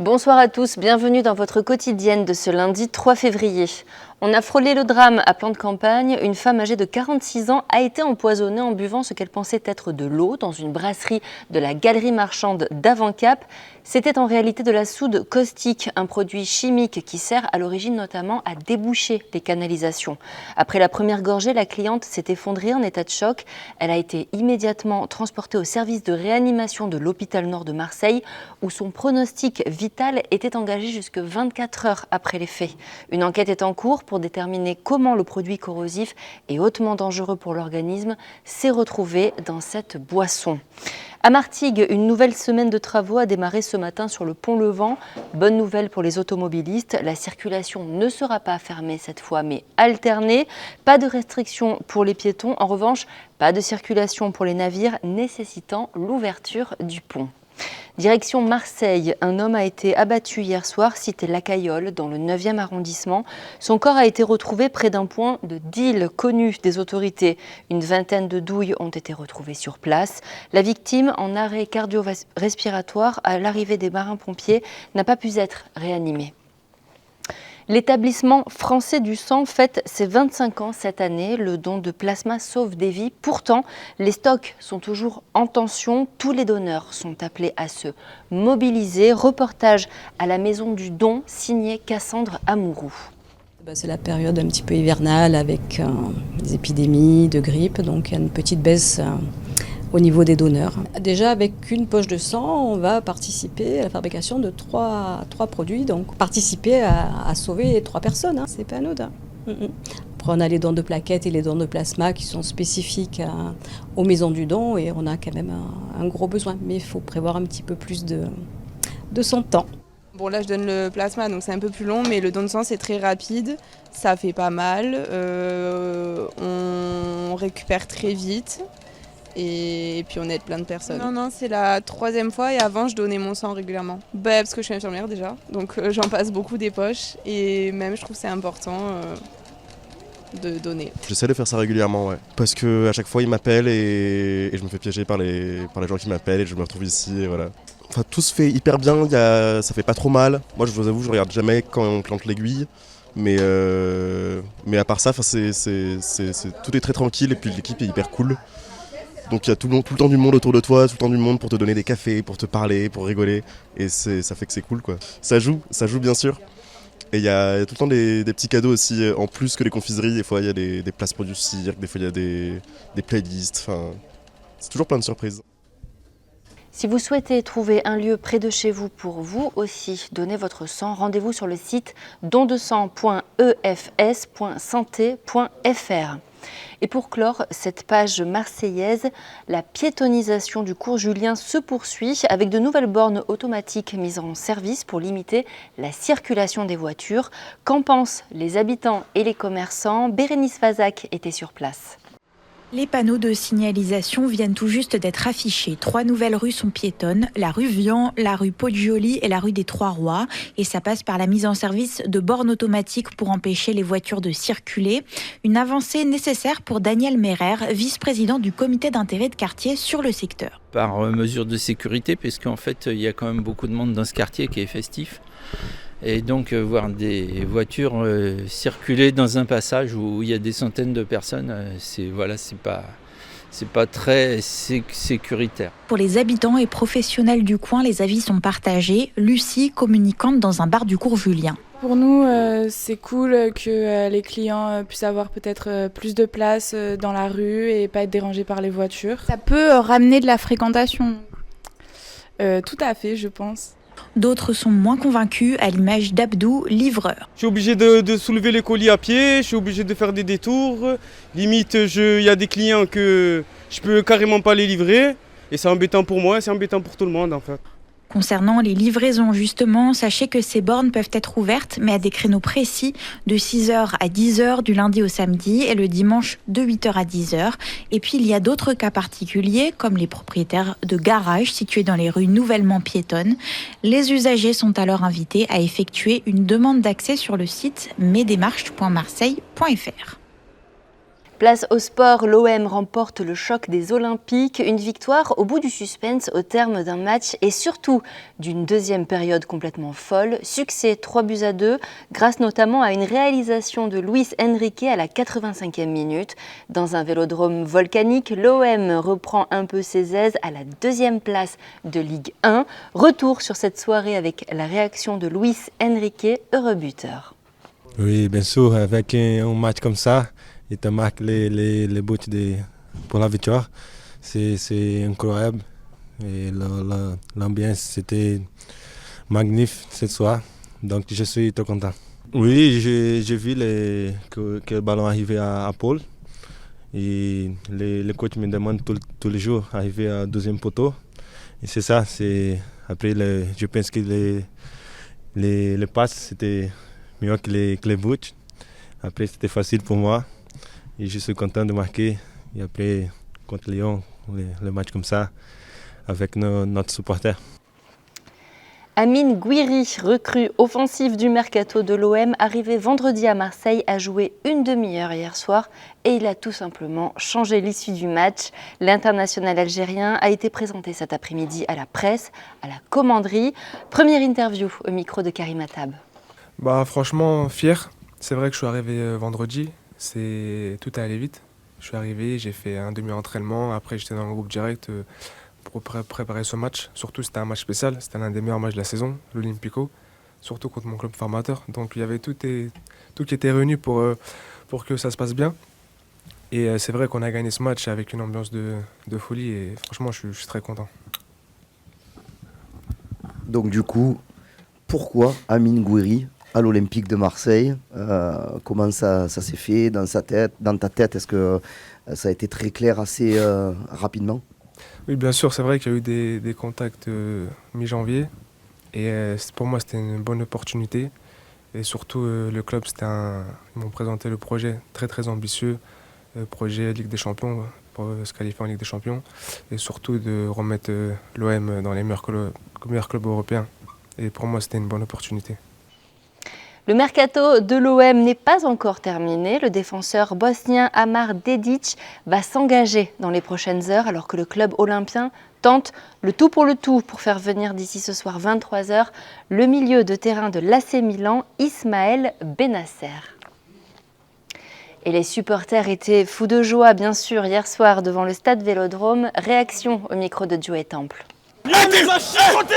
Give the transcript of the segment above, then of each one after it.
Bonsoir à tous, bienvenue dans votre quotidienne de ce lundi 3 février. On a frôlé le drame à Plan de Campagne. Une femme âgée de 46 ans a été empoisonnée en buvant ce qu'elle pensait être de l'eau dans une brasserie de la galerie marchande d'Avancap. C'était en réalité de la soude caustique, un produit chimique qui sert à l'origine notamment à déboucher les canalisations. Après la première gorgée, la cliente s'est effondrée en état de choc. Elle a été immédiatement transportée au service de réanimation de l'hôpital Nord de Marseille, où son pronostic vital était engagé jusque 24 heures après les faits. Une enquête est en cours pour déterminer comment le produit corrosif et hautement dangereux pour l'organisme s'est retrouvé dans cette boisson. À Martigues, une nouvelle semaine de travaux a démarré ce matin sur le pont Levant. Bonne nouvelle pour les automobilistes, la circulation ne sera pas fermée cette fois mais alternée. Pas de restrictions pour les piétons, en revanche, pas de circulation pour les navires nécessitant l'ouverture du pont. Direction Marseille, un homme a été abattu hier soir, cité La Caillole, dans le 9e arrondissement. Son corps a été retrouvé près d'un point de deal connu des autorités. Une vingtaine de douilles ont été retrouvées sur place. La victime, en arrêt cardio-respiratoire à l'arrivée des marins-pompiers, n'a pas pu être réanimée. L'établissement français du sang fête ses 25 ans cette année. Le don de plasma sauve des vies. Pourtant, les stocks sont toujours en tension. Tous les donneurs sont appelés à se mobiliser. Reportage à la Maison du Don, signé Cassandre Amouroux. C'est la période un petit peu hivernale avec des épidémies de grippe, donc il y a une petite baisse au niveau des donneurs. Déjà, avec une poche de sang, on va participer à la fabrication de trois produits, donc participer à sauver 3 personnes, c'est pas anodin. Après, on a les dons de plaquettes et les dons de plasma qui sont spécifiques aux maisons du don et on a quand même un gros besoin, mais il faut prévoir un petit peu plus de son temps. Bon, là je donne le plasma, donc c'est un peu plus long, mais le don de sang c'est très rapide, ça fait pas mal, on récupère très vite. Et puis on aide plein de personnes. Non, c'est la 3e fois et avant je donnais mon sang régulièrement. Parce que je suis infirmière déjà, donc j'en passe beaucoup des poches et même je trouve que c'est important de donner. J'essaie de faire ça régulièrement, ouais. Parce qu'à chaque fois ils m'appellent et je me fais piéger par les gens qui m'appellent et je me retrouve ici et voilà. Enfin tout se fait hyper bien, ça fait pas trop mal. Moi je vous avoue, je regarde jamais quand on plante l'aiguille. Mais à part ça, tout est très tranquille et puis l'équipe est hyper cool. Donc il y a tout le temps du monde autour de toi, tout le temps du monde pour te donner des cafés, pour te parler, pour rigoler. Et ça fait que c'est cool quoi. Ça joue bien sûr. Et il y a tout le temps des petits cadeaux aussi, en plus que les confiseries. Des fois il y a des places pour du cirque, des fois il y a des playlists. Enfin, c'est toujours plein de surprises. Si vous souhaitez trouver un lieu près de chez vous pour vous aussi donner votre sang, rendez-vous sur le site dondesang.efs.santé.fr. Et pour clore cette page marseillaise, la piétonisation du cours Julien se poursuit avec de nouvelles bornes automatiques mises en service pour limiter la circulation des voitures. Qu'en pensent les habitants et les commerçants? Bérénice Fazac était sur place. Les panneaux de signalisation viennent tout juste d'être affichés. 3 nouvelles rues sont piétonnes, la rue Vian, la rue Poggioli et la rue des Trois-Rois. Et ça passe par la mise en service de bornes automatiques pour empêcher les voitures de circuler. Une avancée nécessaire pour Daniel Merer, vice-président du comité d'intérêt de quartier sur le secteur. Par mesure de sécurité, puisqu'en fait, il y a quand même beaucoup de monde dans ce quartier qui est festif. Et donc voir des voitures circuler dans un passage où il y a des centaines de personnes, c'est pas très sécuritaire. Pour les habitants et professionnels du coin, les avis sont partagés. Lucie, communicante dans un bar du cours Julien. Pour nous, c'est cool que les clients puissent avoir peut-être plus de place dans la rue et pas être dérangés par les voitures. Ça peut ramener de la fréquentation. Tout à fait, je pense. D'autres sont moins convaincus, à l'image d'Abdou, livreur. Je suis obligé de soulever les colis à pied, je suis obligé de faire des détours. Limite, il y a des clients que je peux carrément pas les livrer. Et c'est embêtant pour moi, c'est embêtant pour tout le monde en fait. Concernant les livraisons, justement, sachez que ces bornes peuvent être ouvertes, mais à des créneaux précis, de 6h à 10h du lundi au samedi et le dimanche de 8h à 10h. Et puis, il y a d'autres cas particuliers, comme les propriétaires de garages situés dans les rues nouvellement piétonnes. Les usagers sont alors invités à effectuer une demande d'accès sur le site mesdémarches.marseille.fr. Place au sport, l'OM remporte le choc des Olympiques. Une victoire au bout du suspense au terme d'un match et surtout d'une deuxième période complètement folle. Succès 3-2 grâce notamment à une réalisation de Luis Enrique à la 85e minute. Dans un vélodrome volcanique, l'OM reprend un peu ses aises à la deuxième place de Ligue 1. Retour sur cette soirée avec la réaction de Luis Enrique, heureux buteur. Oui, bien sûr, avec un match comme ça, il te marque les buts pour la victoire. C'est incroyable. Et l'ambiance, c'était magnifique ce soir. Donc je suis très content. Oui, j'ai vu que le ballon arrivait à Paul. Et le coach me demande tous les jours d'arriver à deuxième poteau. Et c'est ça. Après, je pense que les passes, c'était mieux que les buts. Après, c'était facile pour moi. Et je suis content de marquer. Et après, contre Lyon, le match comme ça, avec notre supporter. Amine Gouiri, recrue offensive du mercato de l'OM, arrivé vendredi à Marseille, a joué une demi-heure hier soir et il a tout simplement changé l'issue du match. L'international algérien a été présenté cet après-midi à la presse, à la commanderie. Première interview au micro de Karim Attab. Franchement, fier. C'est vrai que je suis arrivé vendredi, tout est allé vite. Je suis arrivé, j'ai fait un demi-entraînement, après j'étais dans le groupe direct pour préparer ce match. Surtout c'était un match spécial, c'était l'un des meilleurs matchs de la saison, l'Olympico, surtout contre mon club formateur. Donc il y avait tout qui était réuni pour que ça se passe bien. Et c'est vrai qu'on a gagné ce match avec une ambiance de folie et franchement je suis très content. Donc du coup, pourquoi Amine Gouiri à l'Olympique de Marseille? Comment ça s'est fait dans ta tête? Est-ce que ça a été très clair assez rapidement? Oui, bien sûr, c'est vrai qu'il y a eu des contacts mi-janvier. Et pour moi, c'était une bonne opportunité. Et surtout, le club, ils m'ont présenté le projet très très ambitieux, projet Ligue des Champions, pour se qualifier en Ligue des Champions. Et surtout de remettre l'OM dans les meilleurs clubs européens. Et pour moi, c'était une bonne opportunité. Le mercato de l'OM n'est pas encore terminé. Le défenseur bosnien Amar Dedić va s'engager dans les prochaines heures alors que le club olympien tente le tout pour faire venir d'ici ce soir 23h le milieu de terrain de l'AC Milan, Ismaël Benasser. Et les supporters étaient fous de joie, bien sûr, hier soir devant le stade Vélodrome. Réaction au micro de Joey Temple. On les a chicotés,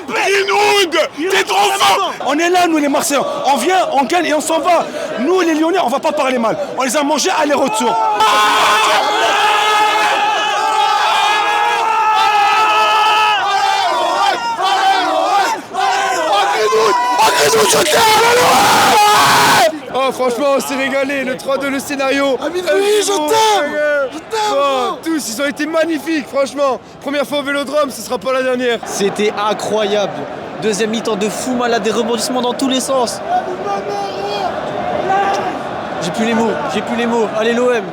Greenwood, t'es trop fort. On est là, nous les Marseillais, on vient, on gagne et on s'en va. Nous les Lyonnais, on va pas parler mal. On les a mangés aller-retour. Oh franchement on s'est régalé, le 3-2, le scénario. Amine Gouiri, je t'aime. Tous, ils ont été magnifiques, franchement. Première fois au Vélodrome, ce sera pas la dernière. C'était incroyable. Deuxième mi-temps de fou malade, des rebondissements dans tous les sens. J'ai plus les mots. Allez l'OM.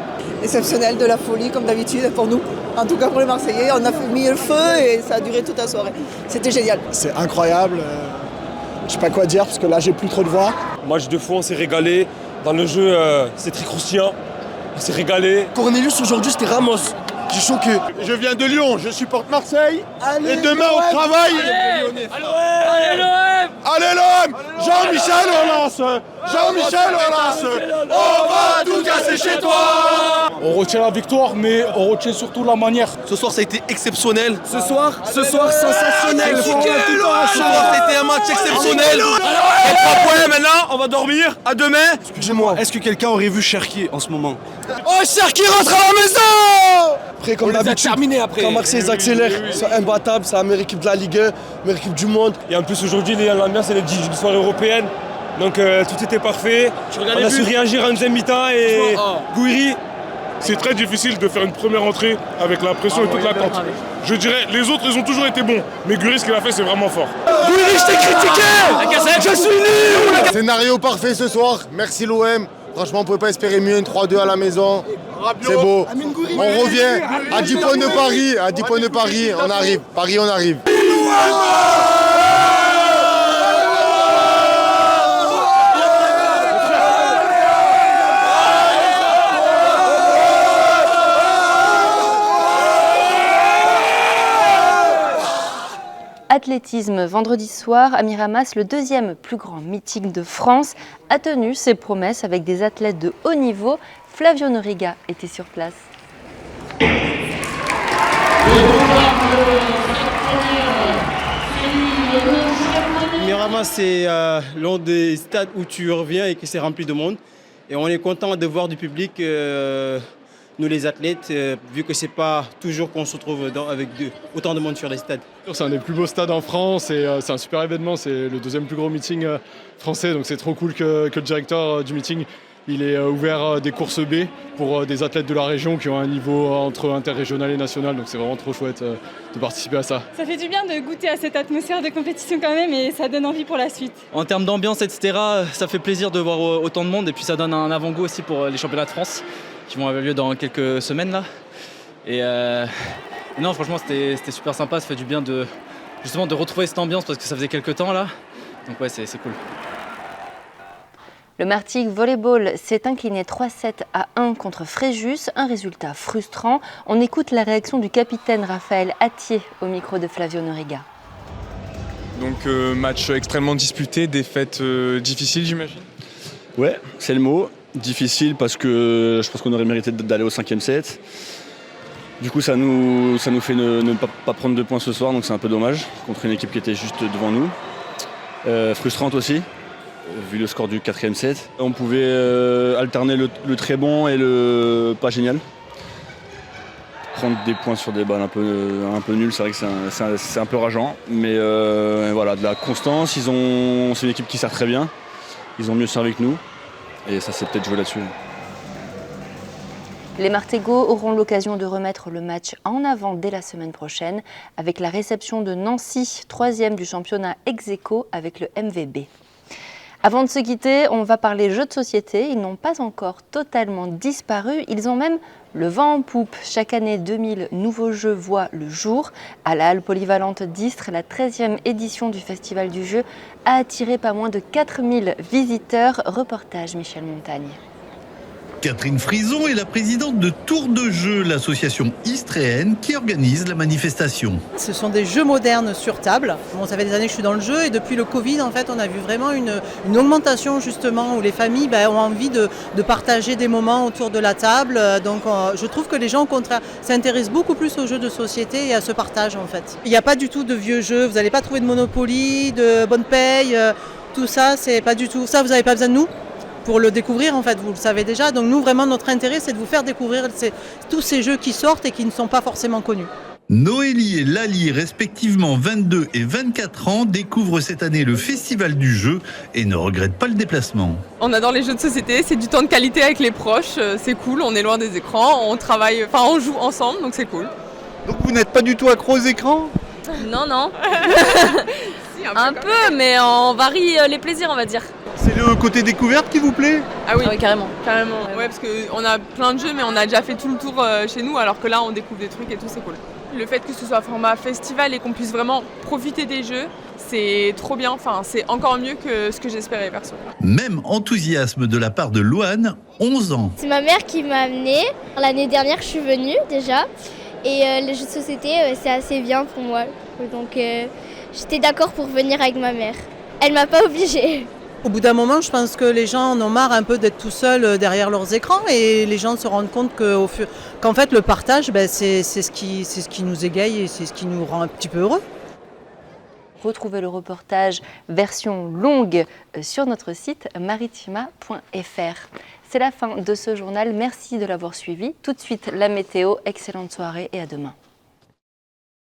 Exceptionnel, de la folie comme d'habitude pour nous. En tout cas pour les Marseillais, on a mis le feu et ça a duré toute la soirée. C'était génial. C'est incroyable. Je sais pas quoi dire parce que là j'ai plus trop de voix. Match de fou, on s'est régalé. Dans le jeu, c'est très croustillant. On s'est régalé. Cornelius aujourd'hui c'était Ramos. J'ai choqué. Je viens de Lyon, je supporte Marseille. Allez, et demain au travail. Allez l'OM. Jean-Michel relance. On va tout casser chez toi. On retient la victoire, mais on retient surtout la manière. Ce soir, ça a été exceptionnel. Ce soir, sensationnel. Ce soir, c'était un match exceptionnel. Et 3 points maintenant, on va dormir. À demain. Excusez-moi, est-ce que quelqu'un aurait vu Cherki en ce moment? Oh, Cherki rentre à la maison. Après, comme d'habitude, quand Marseille accélère, c'est imbattable, c'est la meilleure équipe de la Ligue 1, la meilleure équipe du monde. Et en plus, aujourd'hui, l'ambiance, c'est une soirée européenne. Donc tout était parfait. On a su réagir en deuxième mi-temps et Gouiri. C'est très difficile de faire une première entrée avec la pression et toute l'attente. Je dirais, les autres, ils ont toujours été bons. Mais Gouiri, ce qu'il a fait, c'est vraiment fort. Gouiri, je t'ai critiqué. Je suis nul. Scénario parfait ce soir. Merci l'OM. Franchement, on ne pouvait pas espérer mieux. Une 3-2 à la maison. C'est beau. On revient à 10 points de Paris. À 10 points de Paris, on arrive. Paris, on arrive. athlétisme, vendredi soir, à Miramas, le deuxième plus grand meeting de France, a tenu ses promesses avec des athlètes de haut niveau. Flavio Noriga était sur place. Miramas, c'est l'un des stades où tu reviens et que c'est rempli de monde. Et on est content de voir du public, nous les athlètes, vu que c'est pas toujours qu'on se retrouve avec autant de monde sur les stades. C'est un des plus beaux stades en France et c'est un super événement. C'est le deuxième plus gros meeting français, donc c'est trop cool que le directeur du meeting il ait ouvert des courses B pour des athlètes de la région qui ont un niveau entre interrégional et national. Donc c'est vraiment trop chouette de participer à ça. Ça fait du bien de goûter à cette atmosphère de compétition quand même et ça donne envie pour la suite. En termes d'ambiance, etc., ça fait plaisir de voir autant de monde et puis ça donne un avant-goût aussi pour les championnats de France qui vont avoir lieu dans quelques semaines là. Et non, franchement, c'était super sympa. Ça fait du bien de retrouver cette ambiance parce que ça faisait quelques temps là. Donc ouais, c'est cool. Le Martigues Volleyball s'est incliné 3-7 à 1 contre Fréjus, un résultat frustrant. On écoute la réaction du capitaine Raphaël Attier au micro de Flavio Noriga. Donc match extrêmement disputé, défaite difficile j'imagine. Ouais, c'est le mot. Difficile parce que je pense qu'on aurait mérité d'aller au 5e set. Du coup ça nous fait ne pas prendre de points ce soir, donc c'est un peu dommage contre une équipe qui était juste devant nous. Frustrante aussi. Vu le score du 4e set. On pouvait alterner le très bon et le pas génial. Prendre des points sur des balles un peu nulles, c'est vrai que c'est un peu rageant. Mais voilà, de la constance, c'est une équipe qui sert très bien. Ils ont mieux servi que nous. Et ça s'est peut-être joué là-dessus. Les Martégots auront l'occasion de remettre le match en avant dès la semaine prochaine avec la réception de Nancy, 3e du championnat ex-aequo avec le MVB. Avant de se quitter, on va parler jeux de société. Ils n'ont pas encore totalement disparu. Ils ont même le vent en poupe. Chaque année, 2000 nouveaux jeux voient le jour. À la halle polyvalente d'Istres, la 13e édition du Festival du jeu a attiré pas moins de 4000 visiteurs. Reportage Michel Montagne. Catherine Frison est la présidente de Tour de Jeu, l'association istréenne qui organise la manifestation. Ce sont des jeux modernes sur table. Bon, ça fait des années que je suis dans le jeu et depuis le Covid, en fait, on a vu vraiment une augmentation justement où les familles ont envie de partager des moments autour de la table. Donc je trouve que les gens au contraire s'intéressent beaucoup plus aux jeux de société et à ce partage en fait. Il n'y a pas du tout de vieux jeux, vous n'allez pas trouver de Monopoly, de Bonne Paye, tout ça, c'est pas du tout. Ça, vous n'avez pas besoin de nous pour le découvrir en fait, vous le savez déjà. Donc nous vraiment notre intérêt c'est de vous faire découvrir tous ces jeux qui sortent et qui ne sont pas forcément connus. Noélie et Lali, respectivement 22 et 24 ans, découvrent cette année le Festival du jeu et ne regrettent pas le déplacement. On adore les jeux de société, c'est du temps de qualité avec les proches, c'est cool, on est loin des écrans, on joue ensemble donc c'est cool. Donc vous n'êtes pas du tout accro aux écrans ? Non. Si, un peu, mais on varie les plaisirs on va dire. C'est le côté découverte qui vous plaît ? Ah oui, carrément. Ouais, parce qu'on a plein de jeux, mais on a déjà fait tout le tour chez nous, alors que là, on découvre des trucs et tout, c'est cool. Le fait que ce soit format festival et qu'on puisse vraiment profiter des jeux, c'est trop bien. Enfin, c'est encore mieux que ce que j'espérais, perso. Même enthousiasme de la part de Louane, 11 ans. C'est ma mère qui m'a amenée. L'année dernière, je suis venue déjà. Et les jeux de société, c'est assez bien pour moi. Donc, j'étais d'accord pour venir avec ma mère. Elle m'a pas obligée. Au bout d'un moment, je pense que les gens en ont marre un peu d'être tout seuls derrière leurs écrans et les gens se rendent compte qu'en fait le partage, c'est ce qui nous égaye et c'est ce qui nous rend un petit peu heureux. Retrouvez le reportage version longue sur notre site maritima.fr. C'est la fin de ce journal, merci de l'avoir suivi. Tout de suite la météo, excellente soirée et à demain.